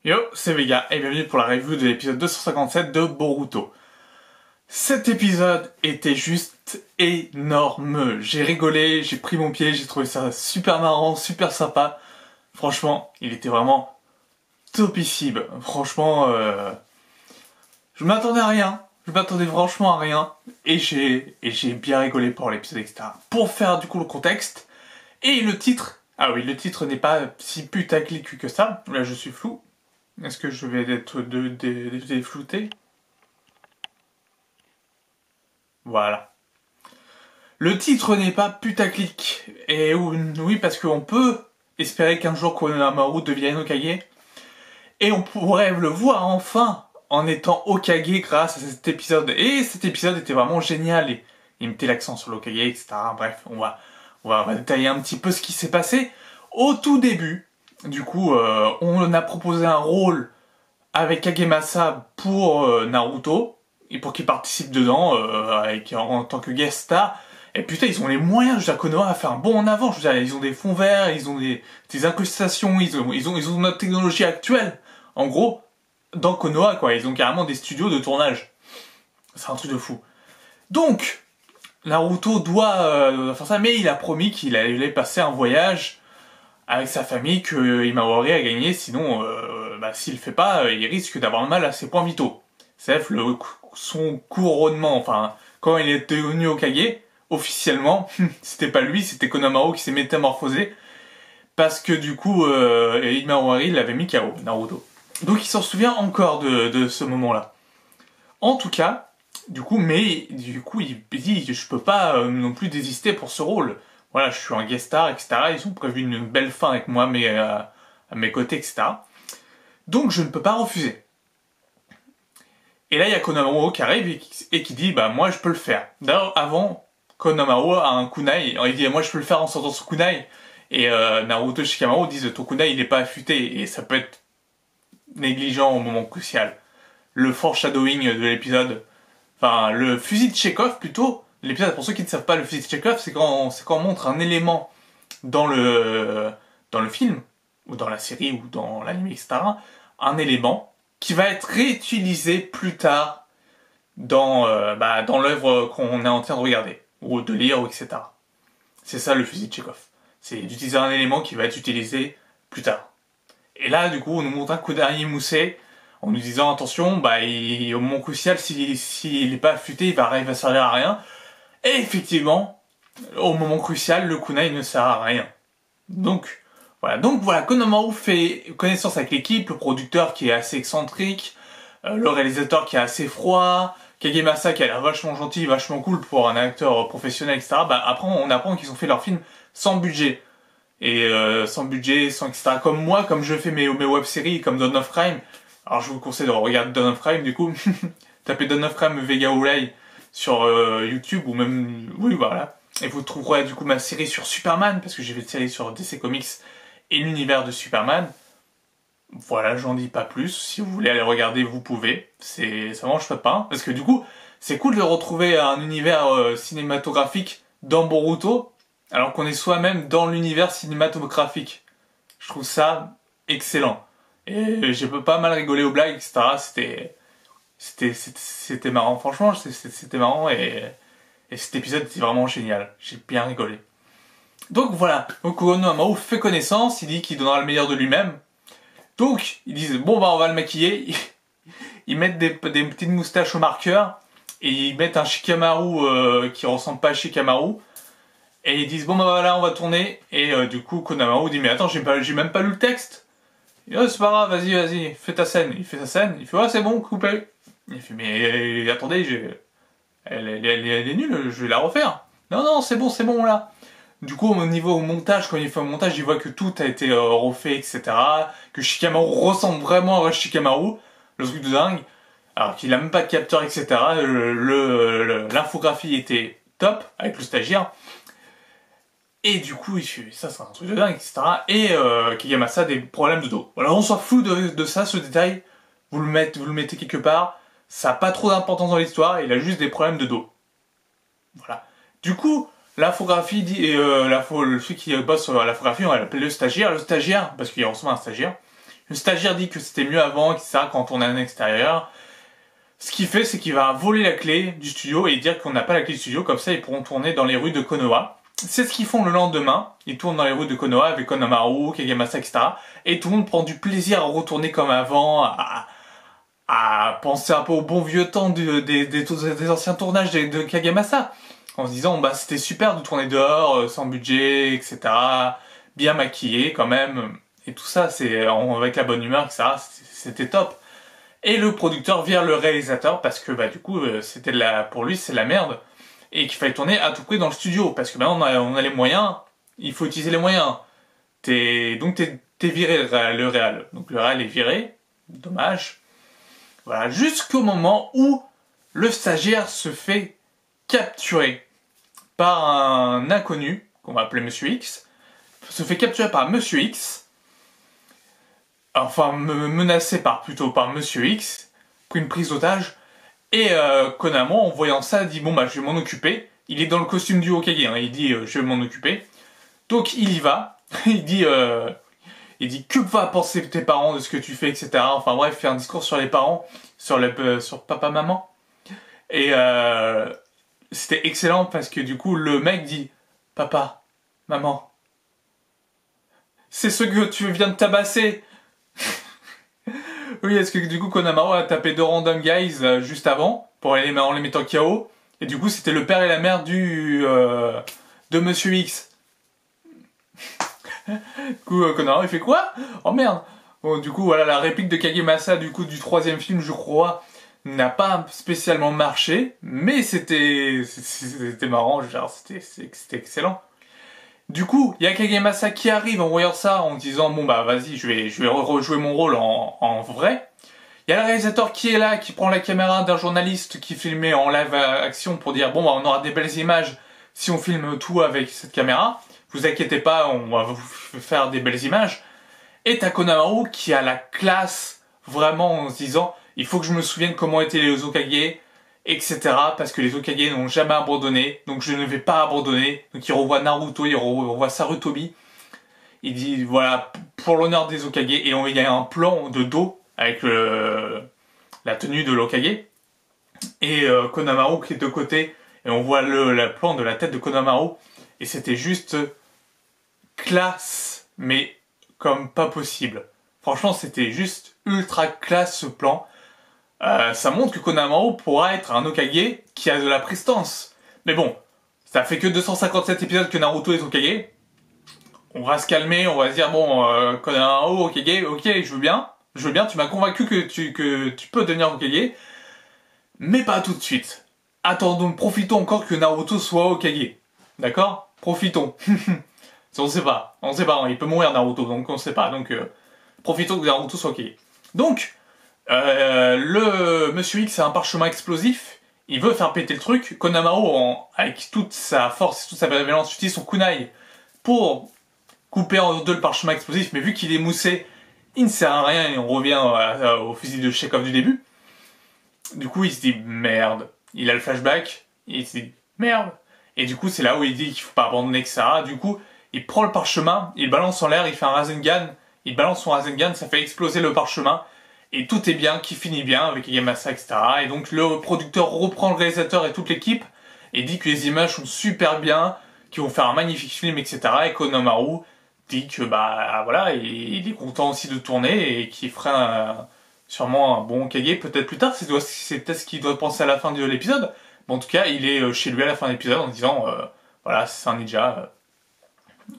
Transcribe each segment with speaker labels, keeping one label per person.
Speaker 1: Yo, c'est Vega et bienvenue pour la review de l'épisode 257 de Boruto. Cet épisode était juste énorme. J'ai rigolé, j'ai pris mon pied, j'ai trouvé ça super marrant, super sympa. Franchement, il était vraiment topissime. Franchement, je m'attendais à rien. Je m'attendais franchement à rien. Et j'ai bien rigolé pour l'épisode, etc. Pour faire du coup le contexte. Et le titre. Ah oui, le titre n'est pas si putaclic que ça. Là, je suis flou. Est-ce que je vais être déflouté? Voilà. Le titre n'est pas putaclic. Et oui, parce qu'on peut espérer qu'un jour Konohamaru devienne Hokage. Et on pourrait le voir enfin en étant Hokage grâce à cet épisode. Et cet épisode était vraiment génial. Et il mettait l'accent sur l'Hokage, etc. Bref, on va détailler un petit peu ce qui s'est passé. Au tout début, du coup, on a proposé un rôle avec Kagemasa pour Naruto, et pour qu'il participe dedans, en tant que guest star. Et putain, ils ont les moyens, je veux dire, Konoha a fait un bond en avant, je veux dire, ils ont des fonds verts, ils ont des incrustations, ils ont notre technologie actuelle. En gros, dans Konoha, quoi, ils ont carrément des studios de tournage. C'est un truc de fou. Donc, Naruto doit faire ça, mais il a promis qu'il allait passer un voyage avec sa famille que Imawari a gagné, sinon, s'il le fait pas, il risque d'avoir mal à ses points vitaux. C'est son couronnement, enfin, quand il est devenu Hokage, officiellement, c'était pas lui, c'était Konohamaru qui s'est métamorphosé, parce que du coup, Imawari l'avait mis KO, Naruto. Donc il s'en souvient encore de ce moment-là. En tout cas, du coup, il dit, je peux pas non plus désister pour ce rôle. Voilà, je suis un guest star, etc. Ils ont prévu une belle fin avec moi, mais à mes côtés, etc. Donc je ne peux pas refuser. Et là, il y a Konohamaru qui arrive et qui dit, bah moi je peux le faire. D'ailleurs, avant, Konohamaru a un kunai. Il dit, moi je peux le faire en sortant ce kunai. Et Naruto et Shikamaru disent, ton kunai il n'est pas affûté. Et ça peut être négligent au moment crucial. Le foreshadowing de l'épisode, enfin le fusil de Chekhov plutôt. L'épisode, pour ceux qui ne savent pas, le fusil de Chekhov, c'est quand on montre un élément dans le film, ou dans la série, ou dans l'anime, etc. Un élément qui va être réutilisé plus tard dans l'œuvre qu'on est en train de regarder, ou de lire, ou etc. C'est ça le fusil de Chekhov. C'est d'utiliser un élément qui va être utilisé plus tard. Et là, du coup, on nous montre un coup d'arrière moussé, en nous disant, attention, au moment crucial, s'il n'est pas affûté, il va servir à rien. Et effectivement, au moment crucial, le kunai ne sert à rien. Donc voilà, Konohamaru fait connaissance avec l'équipe, le producteur qui est assez excentrique, le réalisateur qui est assez froid, Kagemasa qui a l'air vachement gentil, vachement cool pour un acteur professionnel, etc. Après, on apprend qu'ils ont fait leur film sans budget. Et sans budget, sans etc. Comme moi, comme je fais mes web-séries, comme Dawn of Crime. Alors je vous conseille de regarder Dawn of Crime, du coup. Tapez Dawn of Crime Vega Ulay sur YouTube, ou même... Oui, voilà. Et vous trouverez du coup ma série sur Superman, parce que j'ai fait une série sur DC Comics et l'univers de Superman. Voilà, j'en dis pas plus. Si vous voulez aller regarder, vous pouvez. Ça mange pas de pain. Parce que du coup, c'est cool de retrouver un univers cinématographique dans Boruto, alors qu'on est soi-même dans l'univers cinématographique. Je trouve ça excellent. Et j'ai pas mal rigolé aux blagues, etc. C'était marrant. Franchement, c'était marrant et cet épisode était vraiment génial. J'ai bien rigolé. Donc voilà. Donc Konohamaru fait connaissance, il dit qu'il donnera le meilleur de lui-même. Donc, ils disent, bon on va le maquiller. Ils mettent des petites moustaches au marqueur. Et ils mettent un Shikamaru qui ressemble pas à Shikamaru. Et ils disent, bon voilà, on va tourner. Et du coup, Konohamaru dit, mais attends, j'ai même pas lu le texte. Et, oh, c'est pas grave, vas-y, fais ta scène. Il fait sa scène, il fait, oh c'est bon, coupé. Il fait, mais attendez, elle est nulle, je vais la refaire. Non, c'est bon là. Du coup, au niveau montage, quand il fait un montage, il voit que tout a été refait, etc. Que Shikamaru ressemble vraiment à Shikamaru. Le truc de dingue. Alors qu'il a même pas de capteur, etc. L'infographie était top, avec le stagiaire. Et du coup, il fait ça, c'est un truc de dingue, etc. Et Kagemasa a des problèmes de dos. Alors on s'en fout de ça, ce détail. Vous le mettez quelque part. Ça n'a pas trop d'importance dans l'histoire, il a juste des problèmes de dos. Voilà. Du coup, l'infographie dit, celui qui bosse sur l'infographie, on va l'appeler le stagiaire, parce qu'il ressemble à un stagiaire. Le stagiaire dit que c'était mieux avant, etc. quand on est en extérieur. Ce qu'il fait, c'est qu'il va voler la clé du studio et dire qu'on n'a pas la clé du studio, comme ça ils pourront tourner dans les rues de Konoha. C'est ce qu'ils font le lendemain, ils tournent dans les rues de Konoha avec Konamaru, Kagemasa, etc. Et tout le monde prend du plaisir à retourner comme avant, à penser un peu au bon vieux temps des anciens tournages de Kagemasa. En se disant, bah c'était super de tourner dehors, sans budget, etc. Bien maquillé quand même. Et tout ça, c'est avec la bonne humeur, etc. C'était top. Et le producteur vire le réalisateur parce que bah du coup pour lui c'est la merde et qu'il fallait tourner à tout prix dans le studio parce que maintenant on a les moyens, il faut utiliser les moyens. Donc t'es viré le réal. Donc le réal est viré, dommage. Voilà, jusqu'au moment où le stagiaire se fait capturer par un inconnu qu'on va appeler Monsieur X, se fait capturer par Monsieur X. Enfin menacé par Monsieur X, pris une prise d'otage, et Konamo en voyant ça dit bon bah je vais m'en occuper, il est dans le costume du Hokage, hein, il dit je vais m'en occuper, donc il y va, il dit que va penser tes parents de ce que tu fais, etc. Enfin bref, fait un discours sur les parents, sur papa maman, et c'était excellent parce que du coup le mec dit papa, maman, c'est ce que tu viens de tabasser. Oui, est-ce que du coup Konamaru a tapé deux random guys juste avant pour en les mettant KO et du coup c'était le père et la mère de Monsieur X. Du coup Konamaru il fait quoi? Oh merde. Bon du coup voilà la réplique de Kagemasa du coup du troisième film je crois n'a pas spécialement marché mais c'était marrant, genre c'était excellent. Du coup, il y a Kagemasa qui arrive en voyant ça, en disant bon bah vas-y, je vais rejouer mon rôle en vrai. Il y a le réalisateur qui est là, qui prend la caméra d'un journaliste qui filmait en live action pour dire bon bah on aura des belles images si on filme tout avec cette caméra. Vous inquiétez pas, on va vous faire des belles images. Et t'as Konamaru qui a la classe vraiment en se disant il faut que je me souvienne comment étaient les Hokage, etc. Parce que les Hokage n'ont jamais abandonné, donc je ne vais pas abandonner. Donc il revoit Naruto, il revoit Sarutobi. Il dit voilà, pour l'honneur des Hokage, et il y a un plan de dos avec la tenue de l'Hokage. Et Konamaru qui est de côté, et on voit le plan de la tête de Konamaru. Et c'était juste classe, mais comme pas possible. Franchement, c'était juste ultra classe ce plan. Ça montre que Konamaru pourra être un Hokage qui a de la prestance. Mais bon, ça fait que 257 épisodes que Naruto est Hokage. On va se calmer, on va se dire bon, Konamaru Hokage, ok, je veux bien, tu m'as convaincu que tu peux devenir Hokage, mais pas tout de suite. Attendons, profitons encore que Naruto soit Hokage. D'accord? Profitons. On sait pas, il peut mourir Naruto, donc on sait pas, donc profitons que Naruto soit Hokage. Donc, le Monsieur X a un parchemin explosif, il veut faire péter le truc, Konamaru, avec toute sa force, toute sa violence, utilise son kunai pour couper en deux le parchemin explosif, mais vu qu'il est moussé, il ne sert à rien et on revient au fusil de Chekhov du début. Du coup, il se dit merde, il a le flashback, il se dit merde, et du coup, c'est là où il dit qu'il faut pas abandonner, etc. Du coup, il prend le parchemin, il balance en l'air, il fait un Rasengan, il balance son Rasengan, ça fait exploser le parchemin. Et tout est bien, qui finit bien avec Yamasa, etc. Et donc le producteur reprend le réalisateur et toute l'équipe et dit que les images sont super bien, qu'ils vont faire un magnifique film, etc. Et Konamaru dit que bah voilà, il est content aussi de tourner et qu'il fera sûrement un bon Hokage peut-être plus tard. C'est peut-être ce qu'il doit penser à la fin de l'épisode. Mais en tout cas, il est chez lui à la fin de l'épisode en disant voilà, c'est un ninja.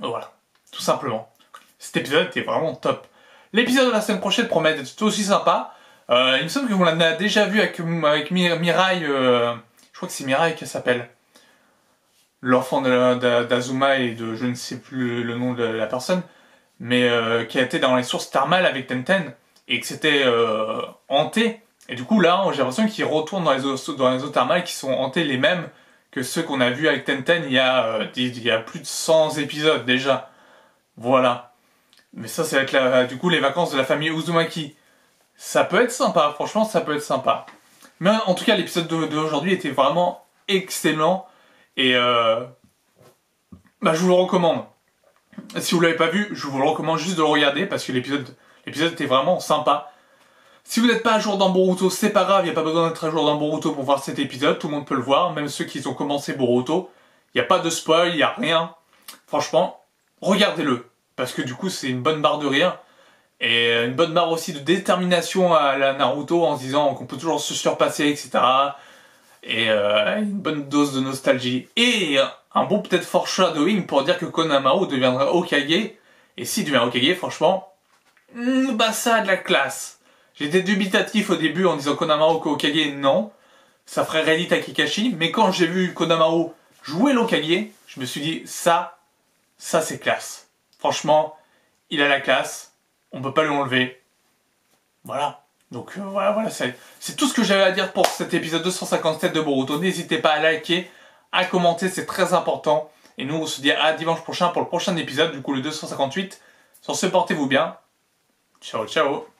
Speaker 1: Voilà, tout simplement. Cet épisode était vraiment top. L'épisode de la semaine prochaine promet d'être aussi sympa. Il me semble qu'on l'a déjà vu avec Mirai, je crois que c'est Mirai qui s'appelle. L'enfant d'Azuma et de je ne sais plus le nom de la personne, mais qui a été dans les sources thermales avec Tenten et que c'était hanté. Et du coup là, j'ai l'impression qu'il retourne dans les eaux thermales qui sont hantées les mêmes que ceux qu'on a vus avec Tenten il y a plus de 100 épisodes déjà. Voilà. Mais ça va être du coup les vacances de la famille Uzumaki. Ça peut être sympa, franchement ça peut être sympa. Mais en tout cas l'épisode d'aujourd'hui était vraiment excellent. Et bah, je vous le recommande. Si vous l'avez pas vu, je vous le recommande juste de le regarder parce que l'épisode L'épisode était vraiment sympa. Si vous n'êtes pas à jour dans Boruto, c'est pas grave, il n'y a pas besoin d'être à jour dans Boruto pour voir cet épisode, tout le monde peut le voir, même ceux qui ont commencé Boruto. Il n'y a pas de spoil, il n'y a rien. Franchement, regardez-le, parce que du coup c'est une bonne barre de rire, et une bonne barre aussi de détermination à la Naruto en se disant qu'on peut toujours se surpasser, etc. Et une bonne dose de nostalgie. Et un bon peut-être foreshadowing pour dire que Konamaru deviendra Hokage, et s'il devient Hokage, franchement, bah ça a de la classe. J'étais dubitatif au début en disant Konamaru Hokage, non, ça ferait Reddit à Kakashi, mais quand j'ai vu Konamaru jouer l'Hokage, je me suis dit, ça c'est classe. Franchement, il a la classe, on peut pas lui enlever. Voilà. Donc voilà, c'est tout ce que j'avais à dire pour cet épisode 257 de Boruto. N'hésitez pas à liker, à commenter, c'est très important. Et nous on se dit à dimanche prochain pour le prochain épisode, du coup le 258. Sur ce, portez-vous bien. Ciao ciao.